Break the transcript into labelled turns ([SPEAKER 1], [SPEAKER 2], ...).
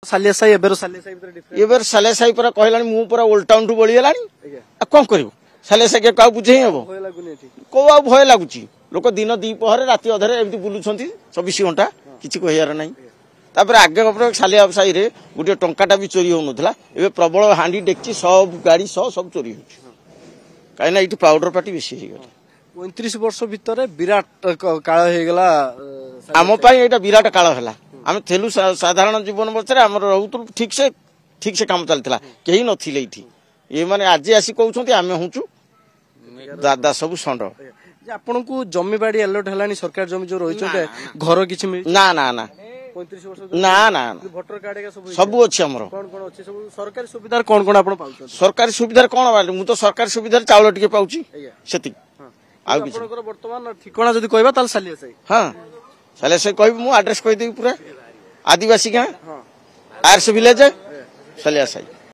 [SPEAKER 1] सालिया Sai Eber सालिया साई भीतर difference
[SPEAKER 2] एबर सालिया साई पर कहलानी मु पूरा ओल्ड टाउन टू बळीलानी आ कोन करिवो सालिया साई के का बुझेई हबो
[SPEAKER 1] भय लागुनी एठी
[SPEAKER 2] को आ भय लागुची लोक दिन दी पहरे राती अधरे एमती बुलुछंती 24 घंटा किछि कहियार नाही तापर आगे सालिया साई रे गुटे टंकाटा भी चोरी हो नथला एबे प्रबल हांडी डेक्ची सब गाड़ी सब चोरी होची काइना इठी पाउडर पार्टी बेसी हे गला
[SPEAKER 1] 29 वर्ष भीतर विराट काळ हे गला
[SPEAKER 2] आम पाई एटा विराट काळ हला आम थेलु साधारण जीवन बचरे हमर रहउतु ठीक से काम चलतला केही नथिले इठी ए माने आज आसी कहउछंती आमे हुचु दादा सब संड
[SPEAKER 1] जे आपन को जमी बाड़ी अलर्ट हलानी सरकार जमी जो रहिछते घर किछि
[SPEAKER 2] ना ना ना
[SPEAKER 1] 35 वर्ष
[SPEAKER 2] ना ना
[SPEAKER 1] वोटर कार्ड का
[SPEAKER 2] सब अच्छे हमर
[SPEAKER 1] कोन अछि सब सरकारी सुविधा कोन आपन पाउछ
[SPEAKER 2] सरकारी सुविधा कोन बाले मु तो सरकारी सुविधा चावल टिके पाउची सेति
[SPEAKER 1] आ आपनकर वर्तमान ठिकाना जदी कहबा ताल सालिया साई
[SPEAKER 2] हां सालिया साई कहबी मु एड्रेस कहि देबी पूरा आदिवासी गां आरस विलेज सालिया साई।